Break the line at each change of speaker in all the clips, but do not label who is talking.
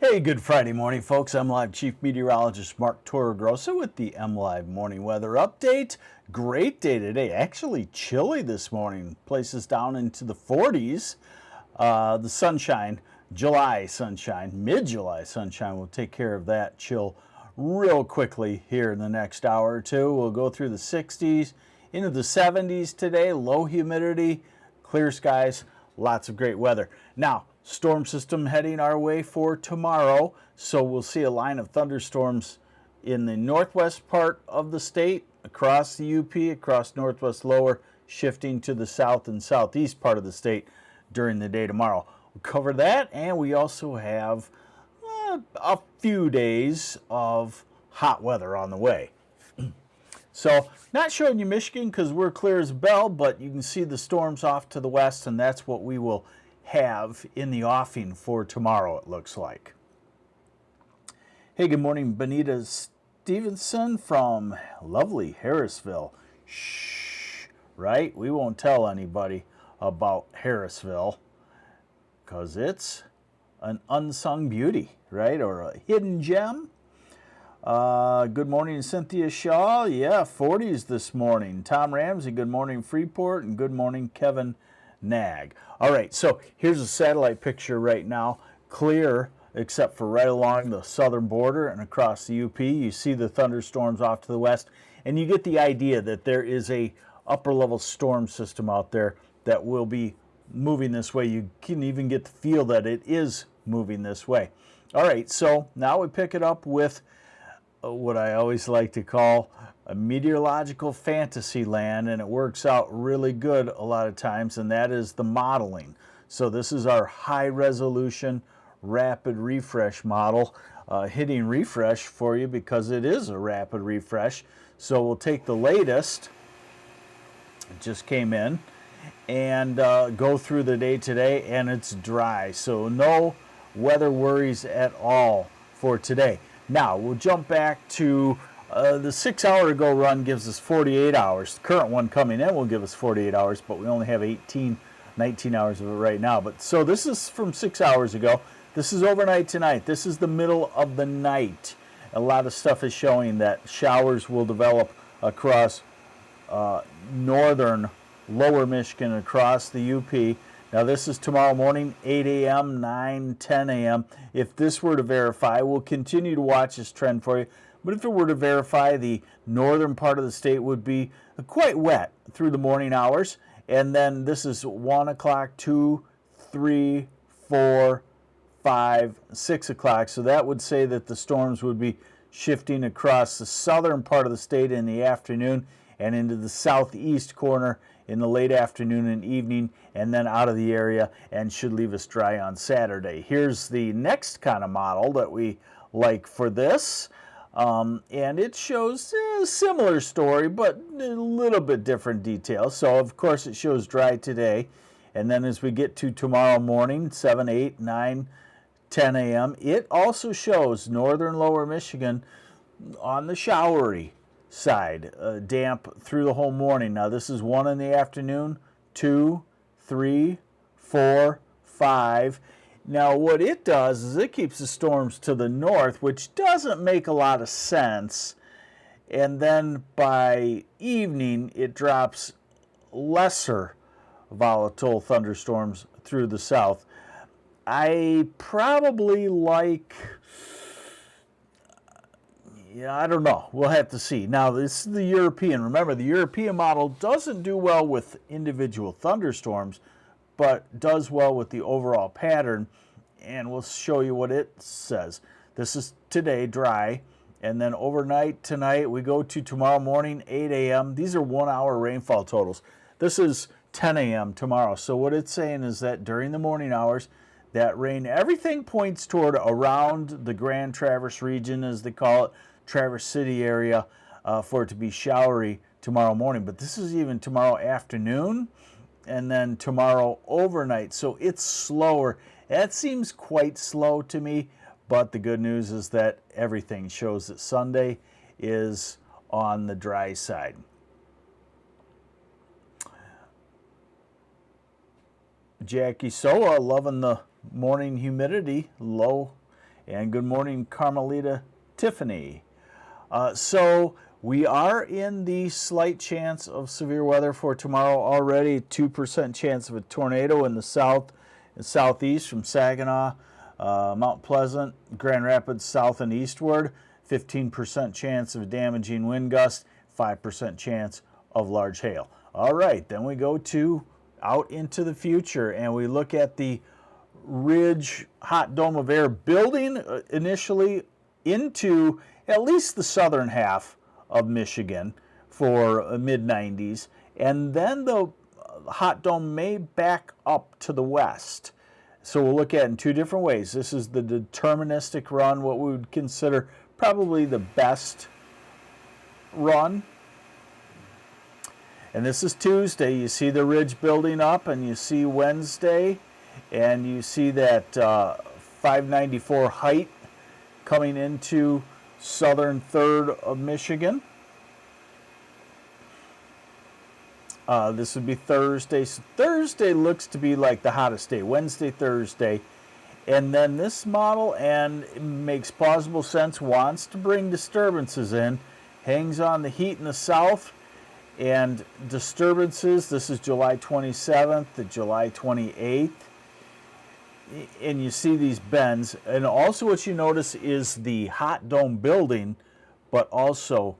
Hey, good Friday morning, folks. I'm Live Chief Meteorologist Mark Torregrossa with the MLive Morning Weather Update. Great day today. Actually chilly this morning. Places down into the 40s. The sunshine, July sunshine, mid-July sunshine will take care of that chill real quickly here in the next hour or two. We'll go through the 60s into the 70s today. Low humidity, clear skies, lots of great weather. Now, storm system heading our way for tomorrow, so we'll see a line of thunderstorms in the northwest part of the state, across the UP, across northwest lower, shifting to the south and southeast part of the state during the day tomorrow. We'll cover that, and we also have a few days of hot weather on the way. So, not showing you Michigan because we're clear as a bell, but you can see the storms off to the west, and that's what we will have in the offing for tomorrow, it looks like. Hey, good morning, Benita Stevenson from lovely Harrisville. Shh, right? We won't tell anybody about Harrisville because it's an unsung beauty, right? Or a hidden gem. Good morning, Cynthia Shaw. Yeah, 40s this morning. Tom Ramsey, good morning, Freeport, and good morning, Kevin Nag. All right, so here's a satellite picture right now. Clear, except for right along the southern border and across the UP. You see the thunderstorms off to the west, and you get the idea that there is a upper level storm system out there that will be moving this way. You can even get the feel that it is moving this way. All right, so now we pick it up with what I always like to call a meteorological fantasy land, and it works out really good a lot of times, and that is the modeling. So this is our high resolution rapid refresh model, hitting refresh for you because it is a rapid refresh. So we'll take the latest, it just came in, and go through the day today, and it's dry, so no weather worries at all for today. Now we'll jump back to the 6 hour ago run gives us 48 hours. The current one coming in will give us 48 hours, but we only have 19 hours of it right now. But so this is from 6 hours ago. This is overnight tonight. This is the middle of the night. A lot of stuff is showing that showers will develop across northern lower Michigan, across the UP. Now this is tomorrow morning, 8 a.m., 9, 10 a.m. If this were to verify, we'll continue to watch this trend for you. But if it were to verify, the northern part of the state would be quite wet through the morning hours. And then this is 1 o'clock, 2, 3, 4, 5, 6 o'clock. So that would say that the storms would be shifting across the southern part of the state in the afternoon and into the southeast corner in the late afternoon and evening, and then out of the area, and should leave us dry on Saturday. Here's the next kind of model that we like for this. And it shows a similar story, but a little bit different details. So, of course, it shows dry today. And then as we get to tomorrow morning, 7, 8, 9, 10 a.m., it also shows northern lower Michigan on the showery side, damp through the whole morning. Now, this is 1 in the afternoon, 2, 3, 4, 5. Now, what it does is it keeps the storms to the north, which doesn't make a lot of sense. And then by evening, it drops lesser volatile thunderstorms through the south. I probably like, I don't know. We'll have to see. Now, this is the European. Remember, the European model doesn't do well with individual thunderstorms, but does well with the overall pattern, and we'll show you what it says. This is today, dry, and then overnight tonight, we go to tomorrow morning, 8 a.m. These are 1 hour rainfall totals. This is 10 a.m. tomorrow. So what it's saying is that during the morning hours, that rain, everything points toward around the Grand Traverse region, as they call it, Traverse City area, for it to be showery tomorrow morning. But this is even tomorrow afternoon, and then tomorrow overnight. So it's slower. That seems quite slow to me, but the good news is that everything shows that Sunday is on the dry side. Jackie Soa loving the morning humidity, low And good morning, Carmelita Tiffany. So we are in the slight chance of severe weather for tomorrow already. 2% chance of a tornado in the south and southeast from Saginaw, Mount Pleasant, Grand Rapids south and eastward. 15% chance of damaging wind gust, 5% chance of large hail. All right, then we go to out into the future and we look at the ridge hot dome of air building initially into at least the southern half of Michigan for mid-90s, and then the hot dome may back up to the west. So we'll look at it in two different ways. This is the deterministic run, what we would consider probably the best run. And this is Tuesday. You see the ridge building up, and you see Wednesday, and you see that 594 height coming into southern third of Michigan. This would be Thursday. So Thursday looks to be like the hottest day. Wednesday, Thursday. And then this model, and it makes plausible sense, wants to bring disturbances in, hangs on the heat in the south, and disturbances, this is July 27th to July 28th. And you see these bends. And also what you notice is the hot dome building, but also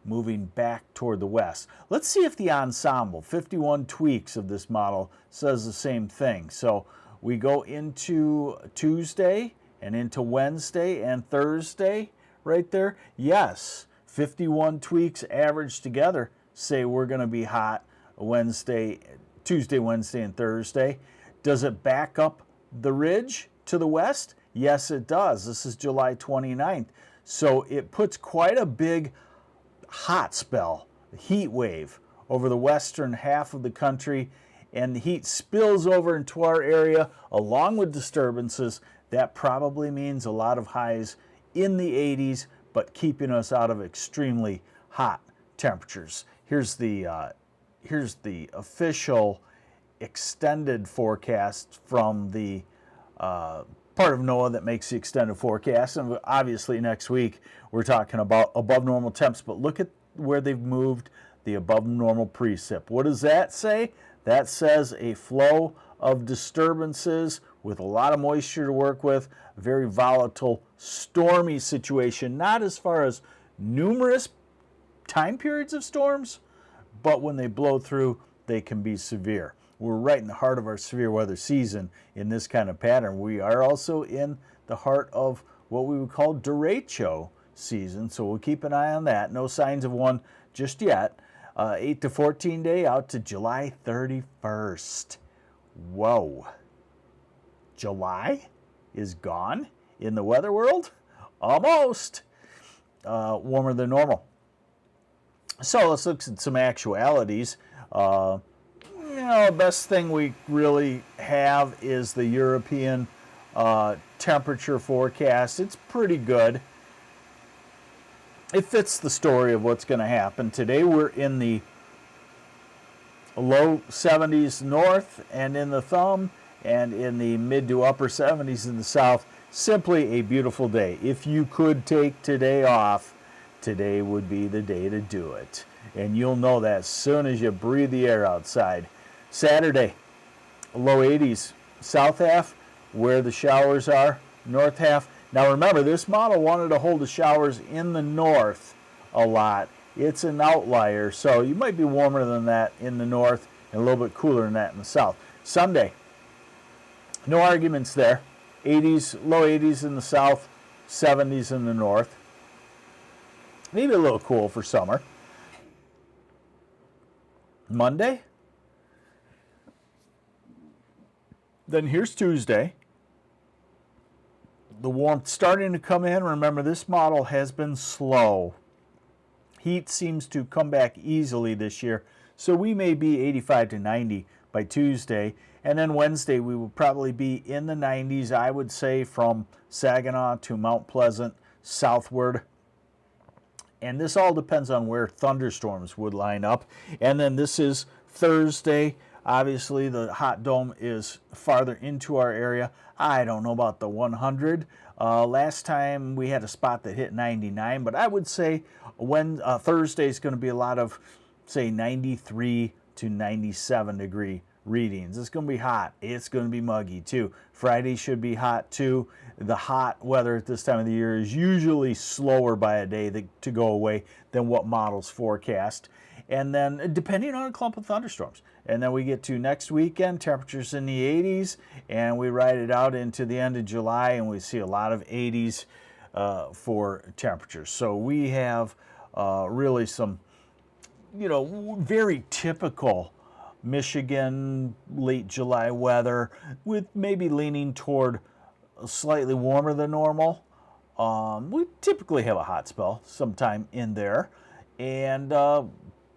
moving back toward the west. Let's see if the ensemble, 51 tweaks of this model, says the same thing. So we go into Tuesday and into Wednesday and Thursday right there. Yes, 51 tweaks averaged together say we're going to be hot Tuesday, Wednesday, and Thursday. Does it back up the ridge to the west? Yes, it does. This is July 29th. So it puts quite a big hot spell, heat wave, over the western half of the country, and the heat spills over into our area along with disturbances. That probably means a lot of highs in the 80s, but keeping us out of extremely hot temperatures. Here's the official extended forecast from the part of NOAA that makes the extended forecast. And obviously next week we're talking about above normal temps, but look at where they've moved the above normal precip. What does that say? That says a flow of disturbances with a lot of moisture to work with, a very volatile, stormy situation, not as far as numerous time periods of storms, but when they blow through, they can be severe. We're right in the heart of our severe weather season in this kind of pattern. We are also in the heart of what we would call derecho season, so we'll keep an eye on that. No signs of one just yet. 8 to 14 day out to July 31st. Whoa. July is gone in the weather world? Almost. Warmer than normal. So let's look at some actualities. Best thing we really have is the European temperature forecast. It's pretty good. It fits the story of what's going to happen. Today we're in the low 70s north and in the thumb, and in the mid to upper 70s in the south. Simply a beautiful day. If you could take today off, today would be the day to do it. And you'll know that as soon as you breathe the air outside. Saturday, low 80s, south half, where the showers are, north half. Now remember, this model wanted to hold the showers in the north a lot. It's an outlier, so you might be warmer than that in the north and a little bit cooler than that in the south. Sunday, no arguments there. 80s, low 80s in the south, 70s in the north. Maybe a little cool for summer. Monday. Then here's Tuesday. The warmth starting to come in. Remember, this model has been slow. Heat seems to come back easily this year, so we may be 85 to 90 by Tuesday. And then Wednesday, we will probably be in the 90s, I would say, from Saginaw to Mount Pleasant southward. And this all depends on where thunderstorms would line up. And then this is Thursday. Obviously, the hot dome is farther into our area. I don't know about the 100. Last time we had a spot that hit 99, but I would say when Thursday is going to be a lot of, say, 93 to 97 degree readings. It's going to be hot. It's going to be muggy too. Friday should be hot too. The hot weather at this time of the year is usually slower by a day to go away than what models forecast. And then depending on a clump of thunderstorms. And then we get to next weekend, temperatures in the 80s, and we ride it out into the end of July, and we see a lot of 80s for temperatures. So we have really some, very typical Michigan late July weather with maybe leaning toward slightly warmer than normal. We typically have a hot spell sometime in there, and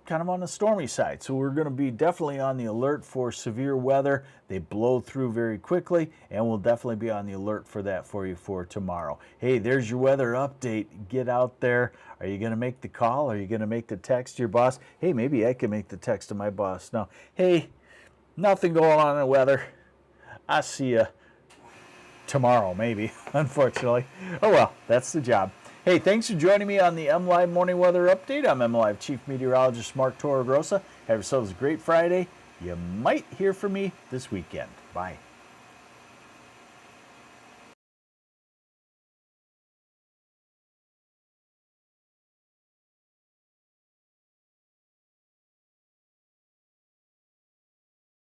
kind of on the stormy side. So we're going to be definitely on the alert for severe weather. They blow through very quickly, and we'll definitely be on the alert for that for you for tomorrow. Hey, there's your weather update. Get out there. Are you going to make the call? Are you going to make the text to your boss? Hey, maybe I can make the text to my boss. No. Hey, nothing going on in the weather. I'll see you tomorrow, maybe, unfortunately. Oh, well, that's the job. Hey, thanks for joining me on the MLive Morning Weather Update. I'm MLive Chief Meteorologist Mark Torregrossa. Have yourselves a great Friday. You might hear from me this weekend. Bye.